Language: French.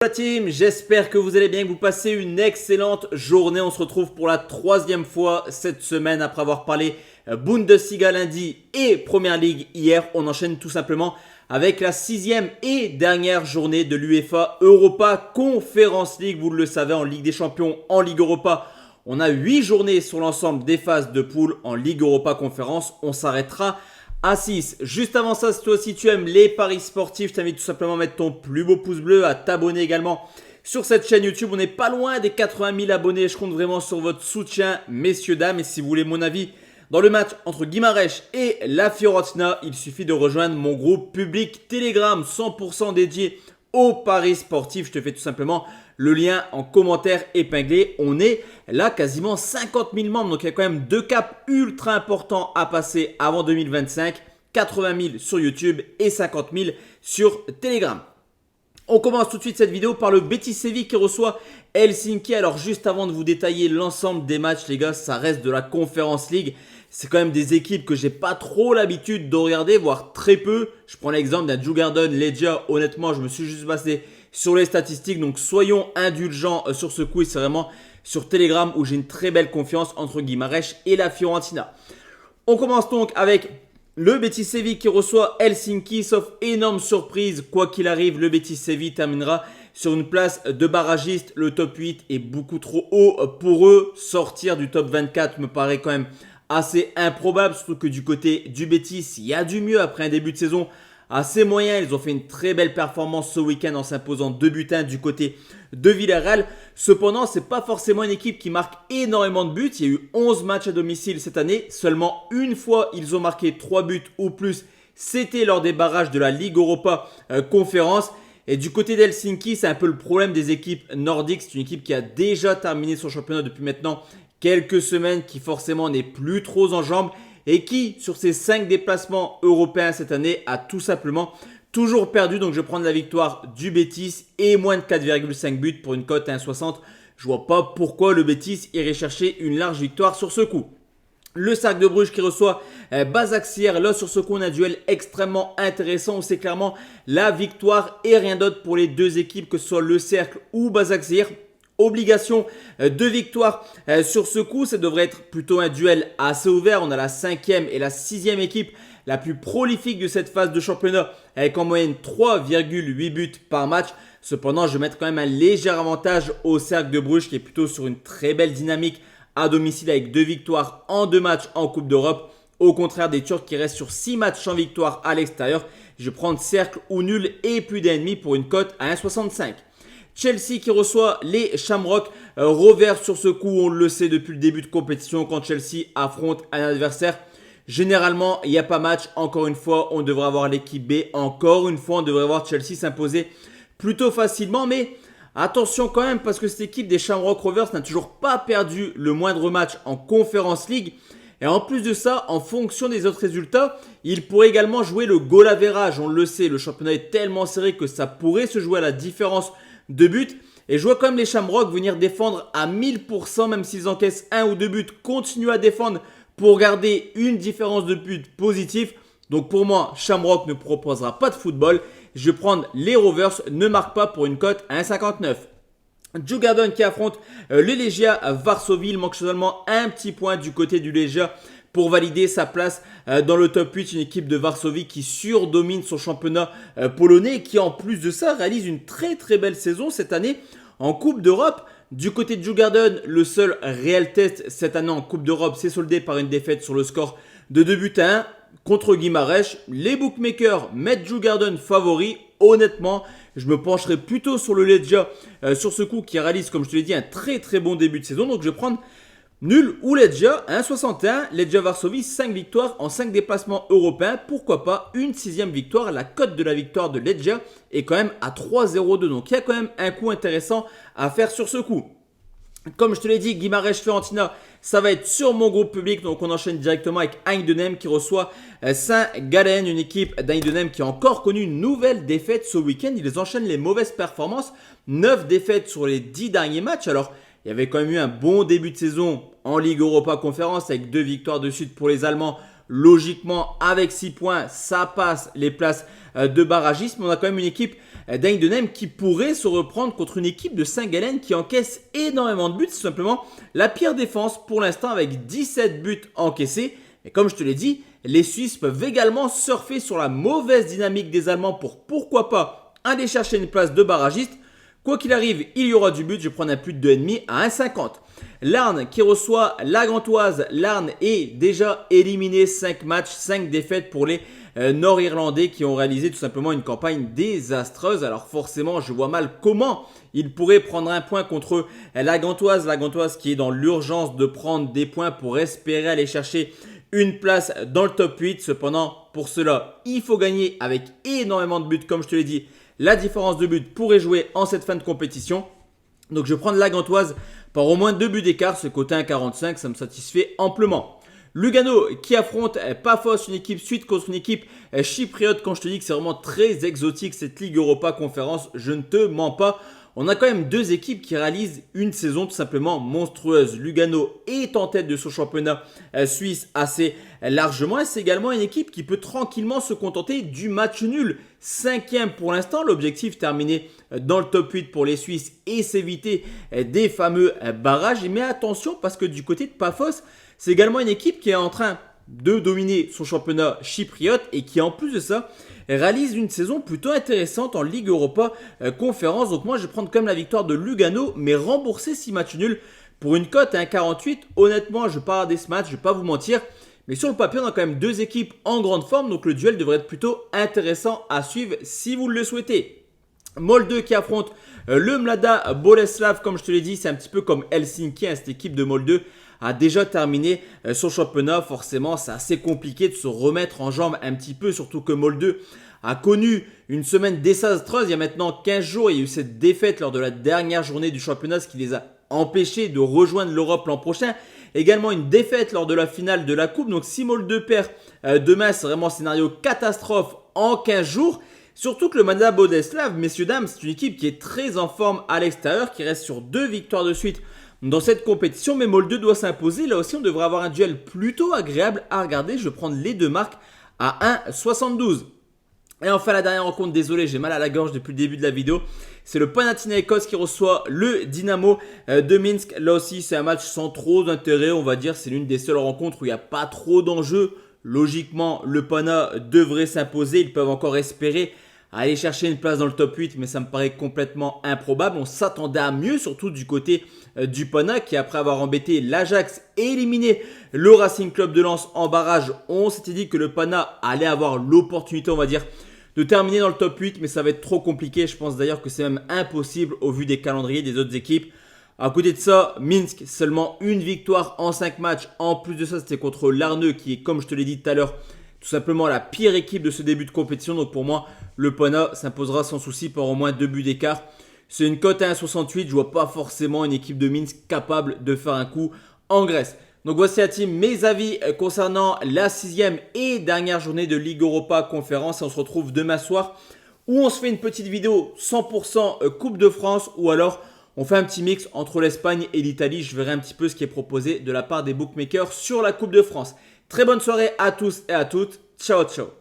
La team, j'espère que vous allez bien, que vous passez une excellente journée. On se retrouve pour la troisième fois cette semaine après avoir parlé Bundesliga lundi et Première Ligue hier. On enchaîne tout simplement avec la sixième et dernière journée de l'UEFA Europa Conference League. Vous le savez, en Ligue des Champions, en Ligue Europa, on a 8 journées sur l'ensemble des phases de poule. En Ligue Europa Conférence, on s'arrêtera à 6. Juste avant ça, si toi aussi tu aimes les paris sportifs, je t'invite tout simplement à mettre ton plus beau pouce bleu, à t'abonner également sur cette chaîne YouTube. On n'est pas loin des 80 000 abonnés. Je compte vraiment sur votre soutien, messieurs, dames. Et si vous voulez mon avis dans le match entre Guimarães et la Fiorentina, il suffit de rejoindre mon groupe public Telegram 100% dédié aux paris sportifs. Je te fais tout simplement le lien en commentaire épinglé. On est là quasiment 50 000 membres. Donc il y a quand même deux caps ultra importants à passer avant 2025. 80 000 sur YouTube et 50 000 sur Telegram. On commence tout de suite cette vidéo par le Betis Séville qui reçoit Helsinki. Alors juste avant de vous détailler l'ensemble des matchs, les gars, ça reste de la Conference League. C'est quand même des équipes que j'ai pas trop l'habitude de regarder, voire très peu. Je prends l'exemple d'un Djurgården, Legia. Honnêtement, je me suis juste basé sur les statistiques. Donc soyons indulgents sur ce coup. Et c'est vraiment sur Telegram où j'ai une très belle confiance entre Guimarães et la Fiorentina. On commence donc avec le Betis Séville qui reçoit Helsinki. Sauf énorme surprise, quoi qu'il arrive, le Betis Séville terminera sur une place de barragiste. Le top 8 est beaucoup trop haut pour eux. Sortir du top 24 me paraît quand même assez improbable, surtout que du côté du Betis, il y a du mieux après un début de saison assez moyen. Ils ont fait une très belle performance ce week-end en s'imposant 2-1 du côté de Villarreal. Cependant, ce n'est pas forcément une équipe qui marque énormément de buts. Il y a eu 11 matchs à domicile cette année. Seulement une fois, ils ont marqué 3 buts ou plus. C'était lors des barrages de la Ligue Europa Conférence. Et du côté d'Helsinki, c'est un peu le problème des équipes nordiques. C'est une équipe qui a déjà terminé son championnat depuis maintenant quelques semaines, qui forcément n'est plus trop en jambes et qui, sur ses 5 déplacements européens cette année, a tout simplement toujours perdu. Donc je prends la victoire du Betis et moins de 4,5 buts pour une cote à 1,60. Je vois pas pourquoi le Betis irait chercher une large victoire sur ce coup. Le Cercle de Bruges qui reçoit Başakşehir. Là, sur ce coup, on a un duel extrêmement intéressant. C'est clairement la victoire et rien d'autre pour les deux équipes, que ce soit le Cercle ou Başakşehir. Obligation de victoire sur ce coup. Ça devrait être plutôt un duel assez ouvert. On a la 5e et la 6e équipe la plus prolifique de cette phase de championnat, avec en moyenne 3,8 buts par match. Cependant, je vais mettre quand même un léger avantage au Cercle de Bruges qui est plutôt sur une très belle dynamique à domicile avec 2 victoires en 2 matchs en Coupe d'Europe. Au contraire des Turcs qui restent sur 6 matchs sans victoire à l'extérieur. Je vais prendre Cercle ou nul et plus d'1,5 pour une cote à 1,65. Chelsea qui reçoit les Shamrock Rovers. Sur ce coup, on le sait depuis le début de compétition, quand Chelsea affronte un adversaire, généralement il n'y a pas match. Encore une fois, on devrait avoir l'équipe B. Encore une fois, on devrait voir Chelsea s'imposer plutôt facilement. Mais attention quand même, parce que cette équipe des Shamrock Rovers n'a toujours pas perdu le moindre match en Conference League. Et en plus de ça, en fonction des autres résultats, il pourrait également jouer le goal average. On le sait, le championnat est tellement serré que ça pourrait se jouer à la différence de buts. Et je vois quand même les Shamrock venir défendre à 1000%, même s'ils encaissent 1 ou 2 buts, continuent à défendre pour garder une différence de buts positive. Donc pour moi, Shamrock ne proposera pas de football. Je vais prendre les Rovers, ne marque pas pour une cote à 1,59. Djurgården qui affronte le Legia Varsovie. Il manque seulement un petit point du côté du Legia pour valider sa place dans le top 8. Une équipe de Varsovie qui surdomine son championnat polonais et qui en plus de ça réalise une très très belle saison cette année en Coupe d'Europe. Du côté de Djurgården, le seul réel test cette année en Coupe d'Europe s'est soldé par une défaite sur le score de 2-1 contre Guimarães. Les bookmakers mettent Djurgården favori. Honnêtement, je me pencherai plutôt sur le Legia sur ce coup qui réalise, comme je te l'ai dit, un très très bon début de saison. Donc je vais prendre nul ou Legia, 1,61. Legia Varsovie, 5 victoires en 5 déplacements européens. Pourquoi pas une 6e victoire. La cote de la victoire de Legia est quand même à 3,02. Donc il y a quand même un coup intéressant à faire sur ce coup. Comme je te l'ai dit, Guimarães-Fiorentina, ça va être sur mon groupe public. Donc on enchaîne directement avec Eindhoven qui reçoit Saint-Gallen, une équipe d'Eindhoven qui a encore connu une nouvelle défaite ce week-end. Ils enchaînent les mauvaises performances. 9 défaites sur les 10 derniers matchs. Alors il y avait quand même eu un bon début de saison en Ligue Europa Conférence avec 2 victoires de suite pour les Allemands. Logiquement, avec 6 points, ça passe les places de barragisme. On a quand même une équipe d'Eindhoven qui pourrait se reprendre contre une équipe de Saint-Gallen qui encaisse énormément de buts. C'est simplement la pire défense pour l'instant avec 17 buts encaissés. Et comme je te l'ai dit, les Suisses peuvent également surfer sur la mauvaise dynamique des Allemands pour pourquoi pas aller chercher une place de barragiste. Quoi qu'il arrive, il y aura du but, je prends un plus de 2,5 à 1,50. Larne qui reçoit la Gantoise. Larne est déjà éliminé, 5 matchs, 5 défaites pour les Nord-Irlandais qui ont réalisé tout simplement une campagne désastreuse. Alors forcément, je vois mal comment ils pourraient prendre un point contre la Gantoise. La Gantoise qui est dans l'urgence de prendre des points pour espérer aller chercher une place dans le top 8. Cependant, pour cela, il faut gagner avec énormément de buts, comme je te l'ai dit. La différence de but pourrait jouer en cette fin de compétition. Donc je vais prendre la Gantoise par au moins 2 buts d'écart. Ce côté 1,45, ça me satisfait amplement. Lugano qui affronte Paphos, une équipe suite contre une équipe chypriote. Quand je te dis que c'est vraiment très exotique cette Ligue Europa Conférence, je ne te mens pas. On a quand même deux équipes qui réalisent une saison tout simplement monstrueuse. Lugano est en tête de son championnat suisse assez largement. Et c'est également une équipe qui peut tranquillement se contenter du match nul. 5e pour l'instant, l'objectif terminé dans le top 8 pour les Suisses et s'éviter des fameux barrages. Mais attention parce que du côté de Paphos, c'est également une équipe qui est en train de dominer son championnat chypriote et qui en plus de ça réalise une saison plutôt intéressante en Ligue Europa Conférence. Donc moi je vais prendre comme la victoire de Lugano mais rembourser 6 matchs nuls pour une cote à 1,48. Honnêtement je ne vais pas regarder ce match, je ne vais pas vous mentir. Mais sur le papier on a quand même deux équipes en grande forme donc le duel devrait être plutôt intéressant à suivre si vous le souhaitez. Molde qui affronte le Mlada Boleslav, comme je te l'ai dit, c'est un petit peu comme Helsinki, cette équipe de Molde a déjà terminé son championnat. Forcément, c'est assez compliqué de se remettre en jambes un petit peu, surtout que Molde a connu une semaine désastreuse. Il y a maintenant 15 jours, il y a eu cette défaite lors de la dernière journée du championnat, ce qui les a empêchés de rejoindre l'Europe l'an prochain. Également une défaite lors de la finale de la Coupe. Donc si Molde perd demain, c'est vraiment un scénario catastrophe en 15 jours. Surtout que le Mlada Boleslav, messieurs dames, c'est une équipe qui est très en forme à l'extérieur, qui reste sur 2 victoires de suite dans cette compétition. Mais Molde doit s'imposer. Là aussi, on devrait avoir un duel plutôt agréable à regarder. Je vais prendre les deux marques à 1,72. Et enfin, la dernière rencontre, désolé, j'ai mal à la gorge depuis le début de la vidéo. C'est le Panathinaikos qui reçoit le Dynamo de Minsk. Là aussi, c'est un match sans trop d'intérêt, on va dire. C'est l'une des seules rencontres où il n'y a pas trop d'enjeux. Logiquement, le Pana devrait s'imposer. Ils peuvent encore espérer aller chercher une place dans le top 8, mais ça me paraît complètement improbable. On s'attendait à mieux, surtout du côté du Pana, qui après avoir embêté l'Ajax et éliminé le Racing Club de Lens en barrage, on s'était dit que le Pana allait avoir l'opportunité, on va dire, de terminer dans le top 8, mais ça va être trop compliqué. Je pense d'ailleurs que c'est même impossible au vu des calendriers des autres équipes. À côté de ça, Minsk, seulement une victoire en 5 matchs. En plus de ça, c'était contre l'Arneux, qui est, comme je te l'ai dit tout à l'heure, tout simplement la pire équipe de ce début de compétition. Donc pour moi, le Pana s'imposera sans souci par au moins 2 buts d'écart. C'est une cote à 1,68. Je ne vois pas forcément une équipe de Minsk capable de faire un coup en Grèce. Donc voici la team, mes avis concernant la 6e et dernière journée de Ligue Europa Conférence. Et on se retrouve demain soir où on se fait une petite vidéo 100% Coupe de France ou alors on fait un petit mix entre l'Espagne et l'Italie. Je verrai un petit peu ce qui est proposé de la part des bookmakers sur la Coupe de France. Très bonne soirée à tous et à toutes. Ciao, ciao.